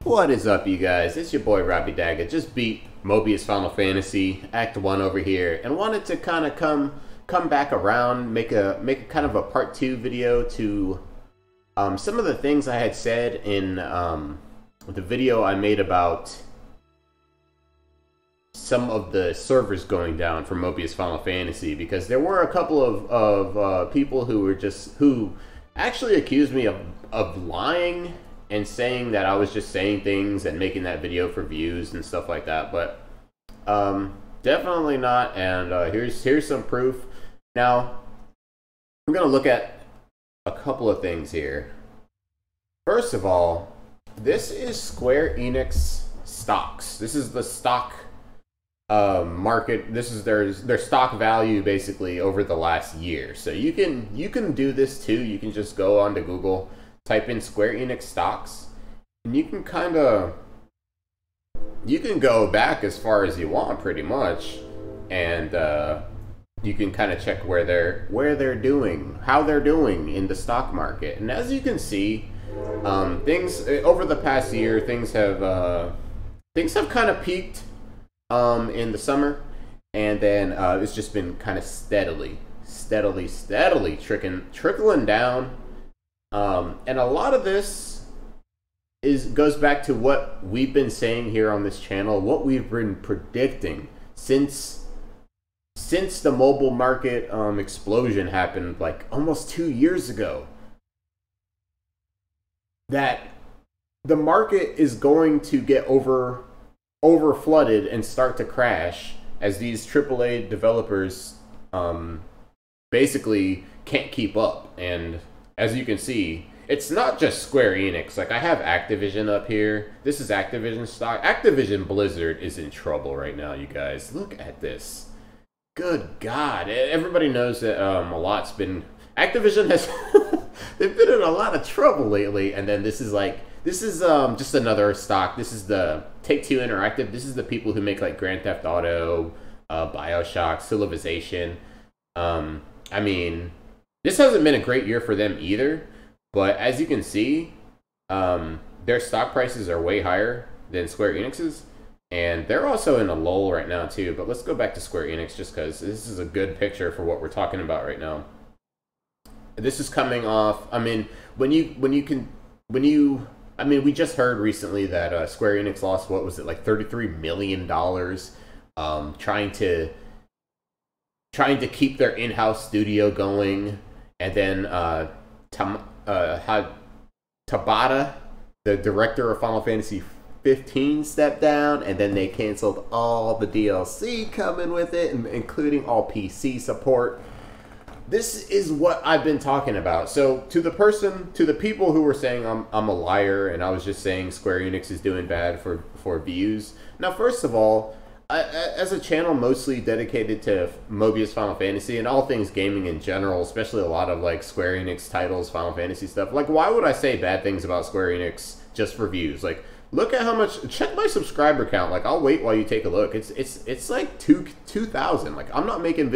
What is up, you guys? It's your boy Robbie Daga. Just beat Mobius Final Fantasy Act 1 over here and wanted to kind of come back around, make a kind of a part 2 video to some of the things I had said in the video I made about some of the servers going down for Mobius Final Fantasy, because there were a couple of people who actually accused me of lying and saying that I was just saying things and making that video for views and stuff like that, but definitely not. And here's some proof. Now I'm gonna look at a couple of things here. First of all, this is Square Enix stocks. This is the stock market. This is their stock value basically over the last year. So you can do this too. You can just go onto Google, type in Square Enix stocks, and you can go back as far as you want pretty much, and you can kind of check where they're doing, how they're doing in the stock market. And as you can see, things over the past year, things have kind of peaked in the summer, and then it's just been kind of steadily trickling down. And a lot of this goes back to what we've been saying here on this channel, what we've been predicting since the mobile market explosion happened like almost 2 years ago, that the market is going to get over flooded and start to crash as these AAA developers basically can't keep up. And as you can see, it's not just Square Enix. Like, I have Activision up here. This is Activision stock. Activision Blizzard is in trouble right now, you guys. Look at this. Good God. Everybody knows that a lot's been... Activision has... they've been in a lot of trouble lately. And then this is just another stock. This is the Take-Two Interactive. This is the people who make like Grand Theft Auto, BioShock, Civilization. I mean, this hasn't been a great year for them either. But as you can see, their stock prices are way higher than Square Enix's. And they're also in a lull right now too. But let's go back to Square Enix just because this is a good picture for what we're talking about right now. This is coming off, I mean, we just heard recently that Square Enix lost, what was it, like $33 million trying to keep their in-house studio going. And then Tabata, the director of Final Fantasy 15, stepped down, and then they canceled all the DLC coming with it, including all PC support. This is what I've been talking about. So to the people who were saying I'm a liar and I was just saying Square Enix is doing bad for views. Now, first of all, as a channel mostly dedicated to Mobius Final Fantasy and all things gaming in general, especially a lot of like Square Enix titles, Final Fantasy stuff, like, why would I say bad things about Square Enix just for views? Like, look at how much, check my subscriber count. Like, I'll wait while you take a look. It's like 2,000. Like, I'm not making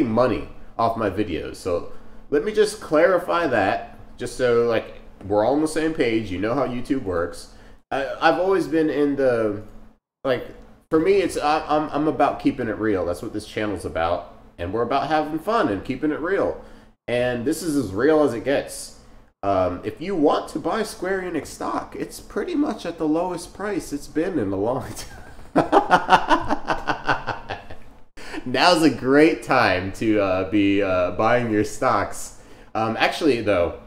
money off my videos. So let me just clarify that, just so like we're all on the same page. You know how YouTube works. I've always been in the, like, for me, it's I'm about keeping it real. That's what this channel's about, and we're about having fun and keeping it real. And this is as real as it gets. If you want to buy Square Enix stock, it's pretty much at the lowest price it's been in a long time. Now's a great time to be buying your stocks. Actually, though,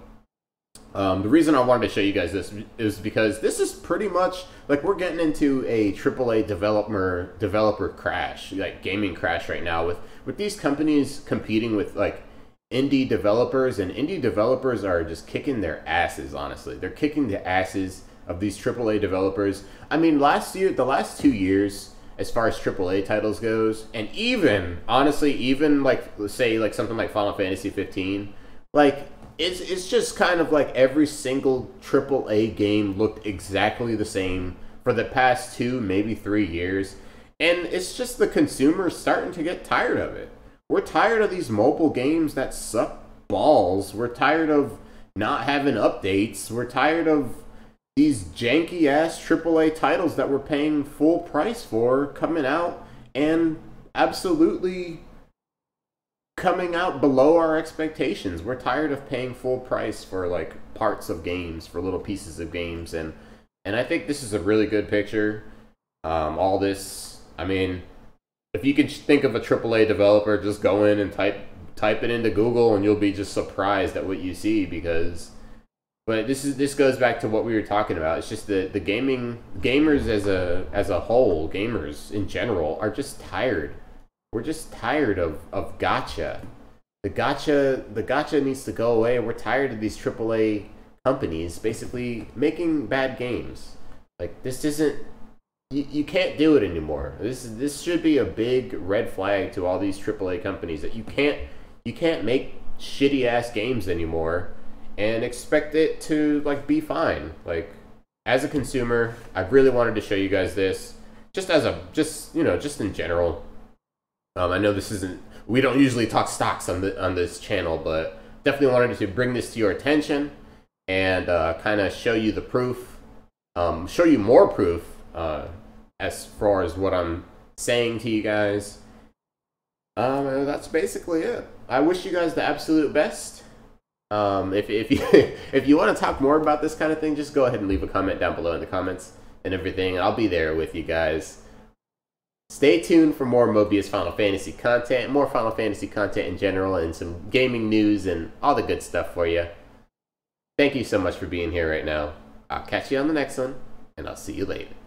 the reason I wanted to show you guys this is because this is pretty much like we're getting into a AAA developer crash, like gaming crash right now, with these companies competing with like indie developers, and indie developers are just kicking their asses. Honestly, they're kicking the asses of these AAA developers. I mean, the last 2 years, as far as AAA titles goes, and even, honestly, even like, say, like something like Final Fantasy 15, like, it's just kind of like every single AAA game looked exactly the same for the past 2, maybe 3 years. And it's just the consumers starting to get tired of it. We're tired of these mobile games that suck balls. We're tired of not having updates. We're tired of these janky ass AAA titles that we're paying full price for coming out and absolutely coming out below our expectations. We're tired of paying full price for like parts of games, for little pieces of games, and I think this is a really good picture. All this, I mean, if you can think of a AAA developer, just go in and type it into Google, and you'll be just surprised at what you see. But this goes back to what we were talking about. It's just the gamers as a whole, gamers in general, are just tired. We're just tired of gacha. The gacha needs to go away. We're tired of these AAA companies basically making bad games. Like, this isn't, you can't do it anymore. This should be a big red flag to all these AAA companies, that you can't make shitty ass games anymore and expect it to like be fine. Like, as a consumer, I really wanted to show you guys this, just in general. I know this isn't, we don't usually talk stocks on this channel, but definitely wanted to bring this to your attention and kind of show you the proof, show you more proof as far as what I'm saying to you guys. That's basically it. I wish you guys the absolute best. If you want to talk more about this kind of thing, just go ahead and leave a comment down below in the comments and everything, and I'll be there with you guys. Stay tuned for more Mobius Final Fantasy content, more Final Fantasy content in general, and some gaming news and all the good stuff for you. Thank you so much for being here right now. I'll catch you on the next one, and I'll see you later.